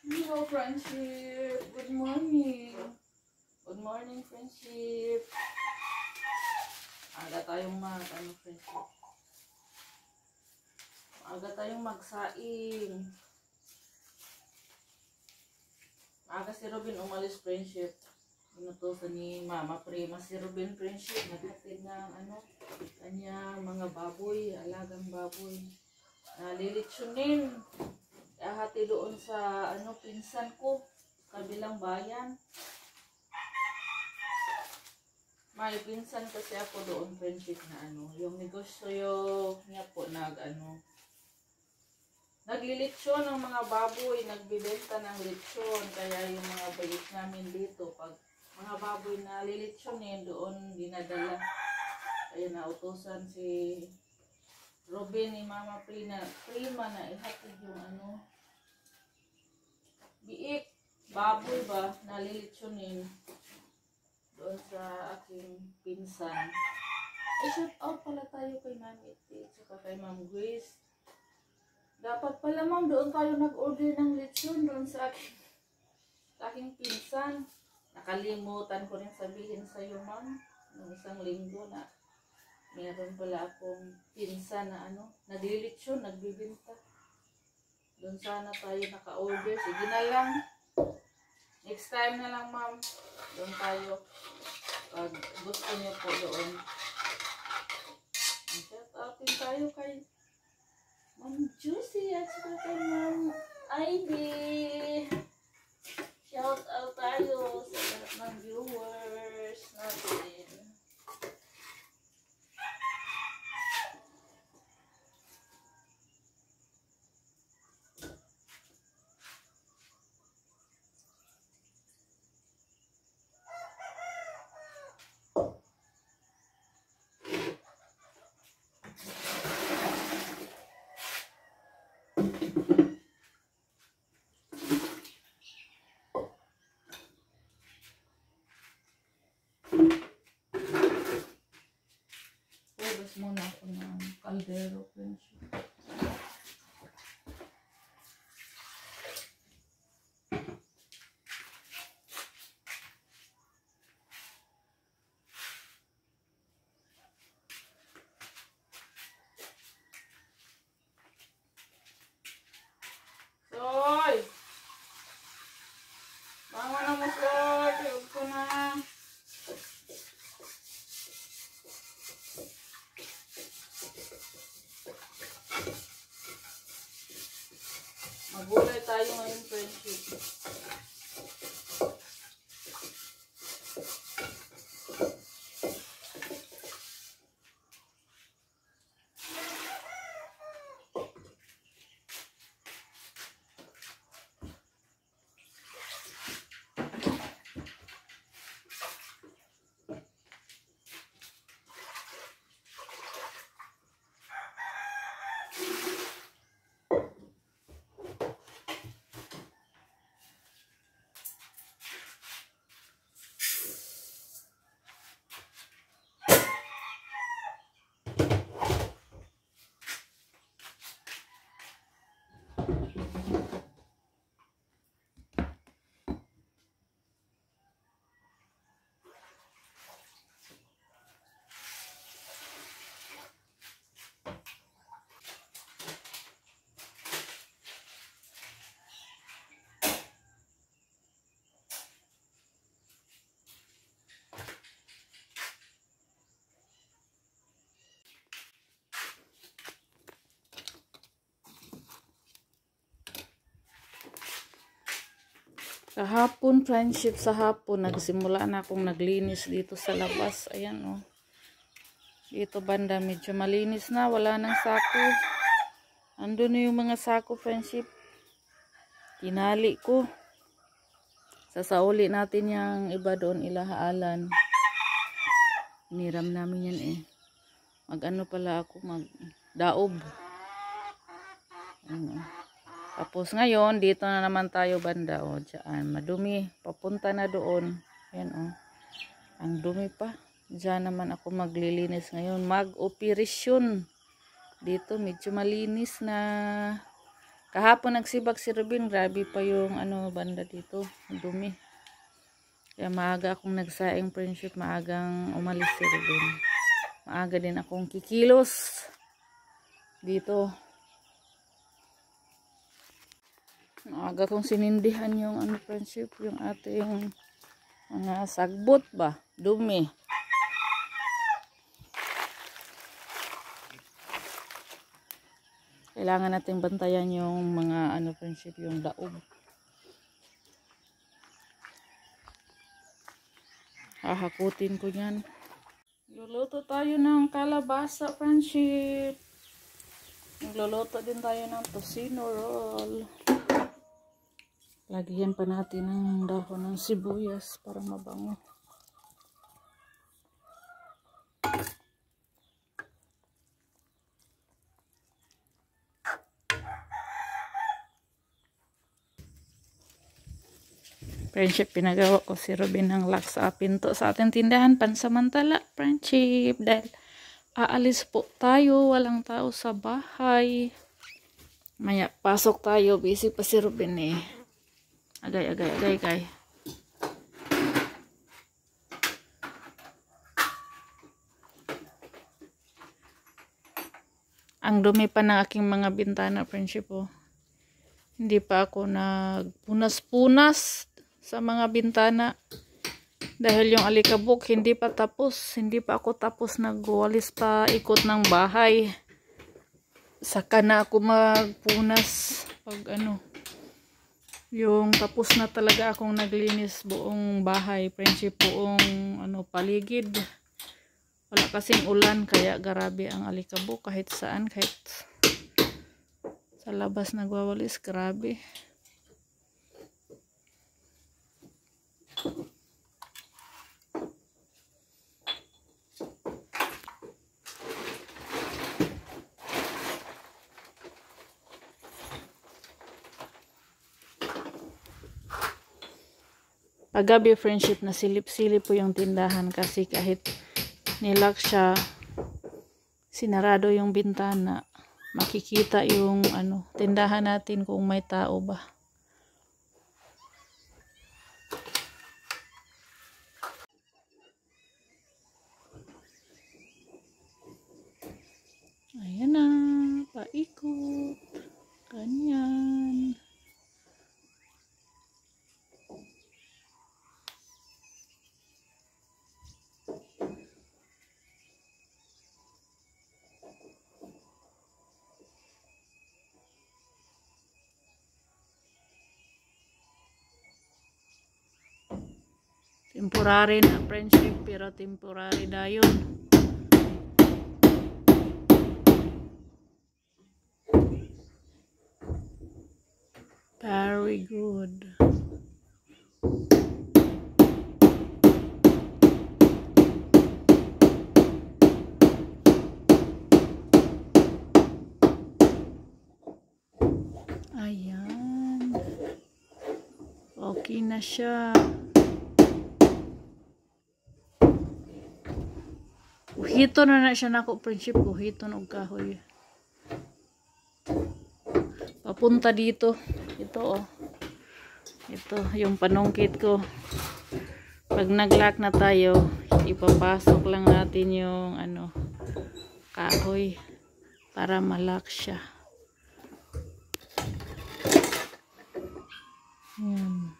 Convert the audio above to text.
Hello, friendship. Good morning. Good morning, friendship. Aga tayong friendship. Aga tayong magsaing. Aga si Robin umalis, friendship. Inutusan ni Mama Prima si Robin, friendship. Naghatid ng kanya mga baboy, alagang baboy. Nalilitsunin. Ahati doon sa pinsan ko, kabilang bayan. May pinsan kasi ako doon, friendship, na yung negosyo niya po naglilitsyon ng mga baboy, nagbibenta ng litsyon. Kaya yung mga bayit namin dito, pag mga baboy na lilitsyonin, doon dinadala. Kaya nautusan si Robin ni Mama Prima na ihatid yung biik, baboy ba, nalilitsunin doon sa aking pinsan. Shout out pala tayo kay Mami Tit, saka kay Ma'am Grace. Dapat pala, Ma'am, doon tayo nag-order ng litsyon doon sa aking pinsan. Nakalimutan ko rin sabihin sa iyo, Ma'am, noong isang linggo na meron pala akong pinsan na naglilitsyon, nagbibinta. Doon sana tayo naka-order. Sige na lang. Next time na lang, Ma'am. Doon tayo. Pag gusto niyo po doon. Shout outin tayo kay Ma'am Juicy at saka kay Ma'am Ivy. Shout out tayo sa lahat ng viewers natin. Hugas muna ako ng kaldero, friendship. Soy! Bangon na mo, Soy! Tuyog ko na. Magulay tayo ngayon, friendship. Kahapon, friendship, sa hapon, nagsimula na akong naglinis dito sa labas. Ayan, oh. Dito banda, medyo malinis na. Wala nang sako. Andun na yung mga sako, friendship. Tinali ko. Sasauli natin yung iba doon, ilahaalan. Niram namin yan, eh. Mag-ano pala ako, mag-daob. Ano. Tapos ngayon, dito na naman tayo banda, o, dyan, madumi, papunta na doon, yan, o, ang dumi pa, dyan naman ako maglilinis ngayon, mag-operasyon, dito medyo malinis na, Kahapon nagsibak si Ruben, grabe pa yung ano banda dito, dumi. Kaya maaga akong nagsaing friendship, maagang umalis si Ruben. Maaga din akong kikilos dito. Maaga kong sinindihan yung ano friendship, yung ating mga sagbot ba, dumi. Kailangan natin bantayan yung mga ano friendship, yung daog. Hahakutin ko yan. Luluto tayo ng kalabasa friendship. Nagluluto din tayo ng tocino roll. Lagyan pa natin ng dahon ng sibuyas para mabango. Friendship, pinagawa ko si Ruben ng lock sa pinto sa ating tindahan pansamantala, friendship, dahil aalis po tayo, walang tao sa bahay. Maya, pasok tayo, busy pa si Ruben eh. Agay. Ang dumi pa ng aking mga bintana, friendship oh. Hindi pa ako nagpunas-punas sa mga bintana dahil yung alikabok hindi pa ako tapos nagwalis pa ikot ng bahay, saka na ako magpunas pag ano yung tapos na talaga akong naglinis buong bahay friendship, buong ano paligid. Wala kasing ulan kaya grabe ang alikabok kahit saan, kahit sa labas nagwawalis, grabe. Paggabi friendship, na silip-silip po yung tindahan kasi kahit nilock siya, sinarado yung bintana, makikita yung ano tindahan natin kung may tao ba. Ayan na, paikot. Ganyan. Temporary na friendship, pero temporary dayon. Very good. Ayan. Okay na siya. Uhito na siya nako friendship, uhito og kahoy. Papunta dito. Ito oh. Ito yung panungkit ko. Pag naglock na tayo, ipapasok lang natin yung ano kahoy para malock siya. Yan.